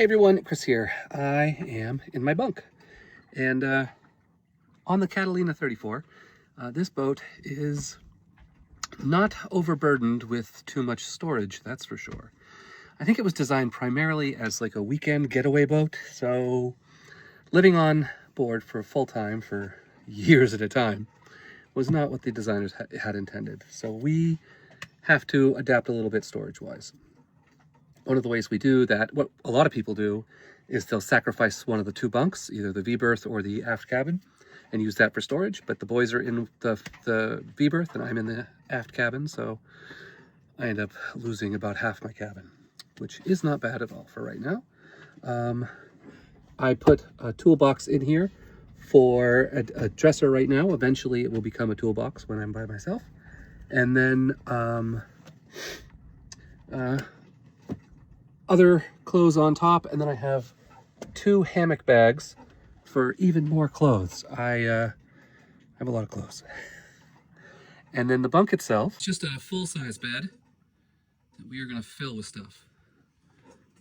Hey everyone, Chris here. I am in my bunk and on the Catalina 34. This boat is not overburdened with too much storage, that's for sure. I think it was designed primarily as like a weekend getaway boat, so living on board for full time for years at a time was not what the designers had intended. So we have to adapt a little bit storage-wise. One of the ways we do that, what a lot of people do, is they'll sacrifice one of the two bunks, either the V-berth or the aft cabin, and use that for storage. But the boys are in the V-berth and I'm in the aft cabin, so I end up losing about half my cabin, which is not bad at all for right now. I put a toolbox in here for a dresser right now. Eventually it will become a toolbox when I'm by myself. And then other clothes on top, and then I have two hammock bags for even more clothes. I have a lot of clothes. And then the bunk itself, it's just a full-size bed that we are going to fill with stuff.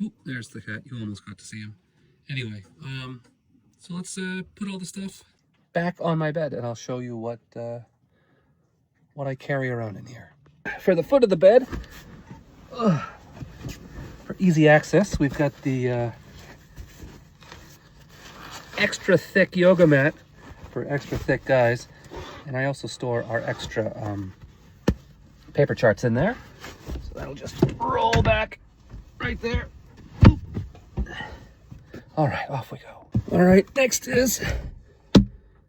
Oop, there's the cat. You almost got to see him. Anyway, so let's put all the stuff back on my bed, and I'll show you what I carry around in here. For the foot of the bed, for easy access, we've got the extra thick yoga mat for extra thick guys, and I also store our extra paper charts in there, so that'll just roll back right there. All right, off we go. All right, next is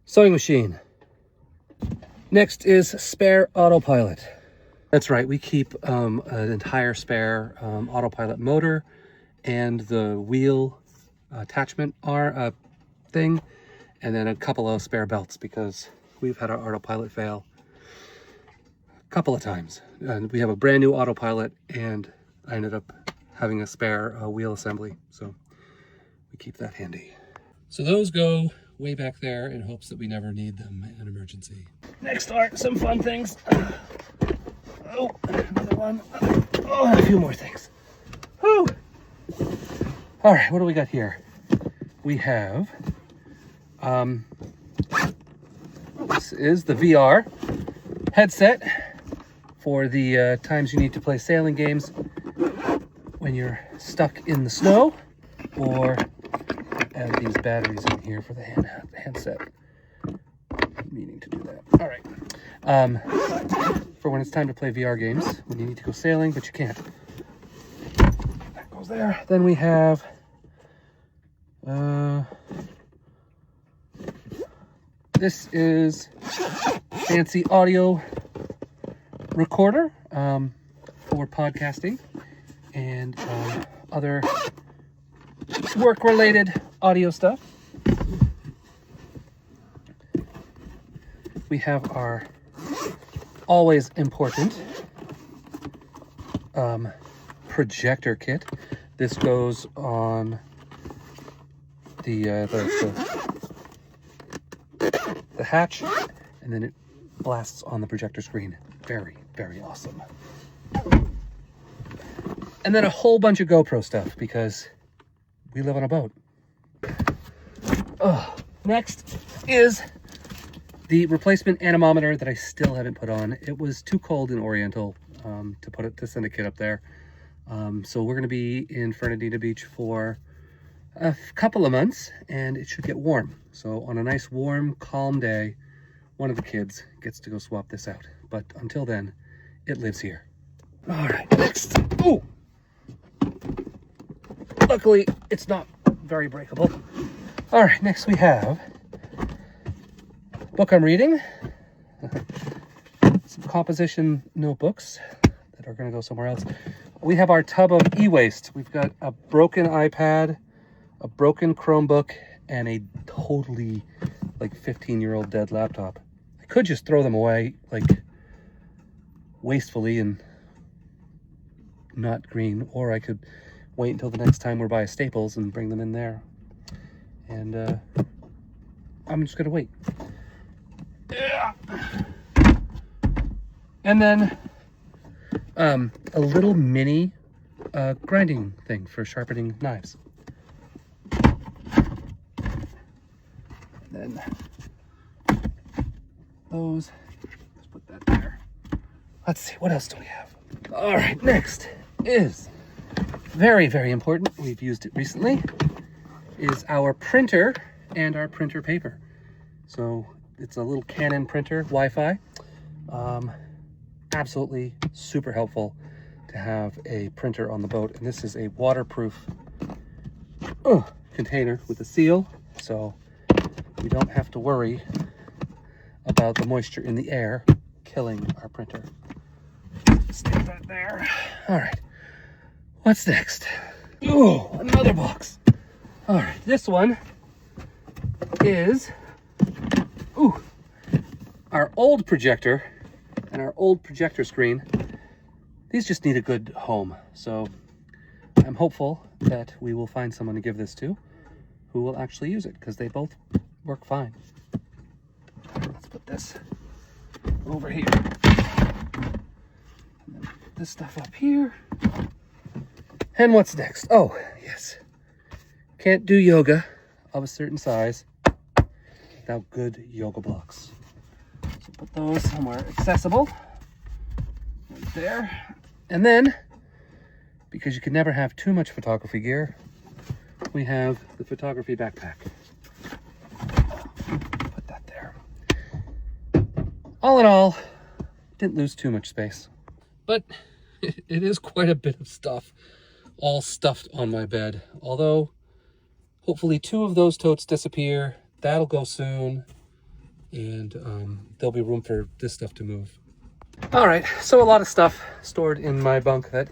sewing machine. Next is spare autopilot. That's right, we keep an entire spare autopilot motor and the wheel attachment thing, and then a couple of spare belts because we've had our autopilot fail a couple of times. And we have a brand new autopilot and I ended up having a spare wheel assembly, so we keep that handy. So those go way back there in hopes that we never need them in an emergency. Next are some fun things. Oh, another one. Oh, and a few more things. Whew. All right, what do we got here? We have, this is the VR headset for the times you need to play sailing games when you're stuck in the snow, or add these batteries in here for the handset. Meaning to do that. All right. For when it's time to play VR games, when you need to go sailing, but you can't. That goes there. Then we have this is fancy audio recorder for podcasting and other work-related audio stuff. We have our always important projector kit. This goes on the hatch, and then it blasts on the projector screen. Very, very awesome. And then a whole bunch of GoPro stuff because we live on a boat. Next is the replacement anemometer that I still haven't put on. It was too cold in Oriental to send a kit up there. So we're going to be in Fernandina Beach for a couple of months, and it should get warm. So on a nice warm, calm day, one of the kids gets to go swap this out. But until then, it lives here. All right, next. Ooh! Luckily, it's not very breakable. All right, next we have book I'm reading. Some composition notebooks that are going to go somewhere else. We have our tub of e-waste. We've got a broken iPad, a broken Chromebook, and a totally like 15-year-old dead laptop. I could just throw them away like wastefully and not green, or I could wait until the next time we're by Staples and bring them in there. And I'm just gonna wait. And then a little mini grinding thing for sharpening knives. Then those, let's put that there. Let's see, what else do we have? All right, next is very, very important. We've used it recently, is our printer and our printer paper. So it's a little Canon printer, Wi-Fi. Absolutely super helpful to have a printer on the boat. And this is a waterproof container with a seal, so we don't have to worry about the moisture in the air killing our printer. Stick that there. All right, what's next? Oh, another box. All right, this one is our old projector and our old projector screen. These just need a good home, so I'm hopeful that we will find someone to give this to who will actually use it, because they both work fine. Let's put this over here. And then put this stuff up here. And what's next? Oh, yes. Can't do yoga of a certain size without good yoga blocks. So put those somewhere accessible. Right there. And then, because you can never have too much photography gear, we have the photography backpack. Put that there. All in all, didn't lose too much space, but it is quite a bit of stuff all stuffed on my bed. Although, hopefully 2 of those totes disappear. That'll go soon, and there'll be room for this stuff to move. All right, so a lot of stuff stored in my bunk that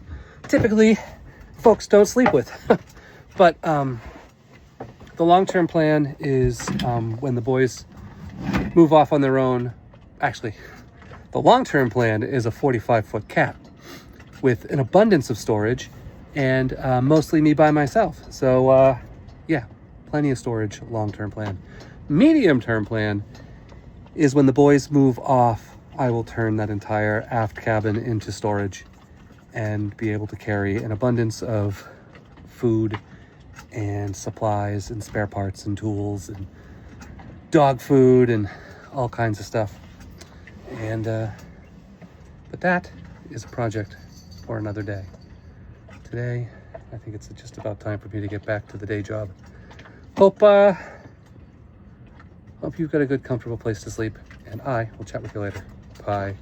typically folks don't sleep with. But the long-term plan is when the boys move off on their own. Actually, the long-term plan is a 45-foot cat with an abundance of storage and mostly me by myself. So yeah, plenty of storage, long-term plan. Medium-term plan is when the boys move off, I will turn that entire aft cabin into storage and be able to carry an abundance of food and supplies and spare parts and tools and dog food and all kinds of stuff. And but that is a project for another day. Today, I think it's just about time for me to get back to the day job. Hope you've got a good, comfortable place to sleep, and I will chat with you later. Bye.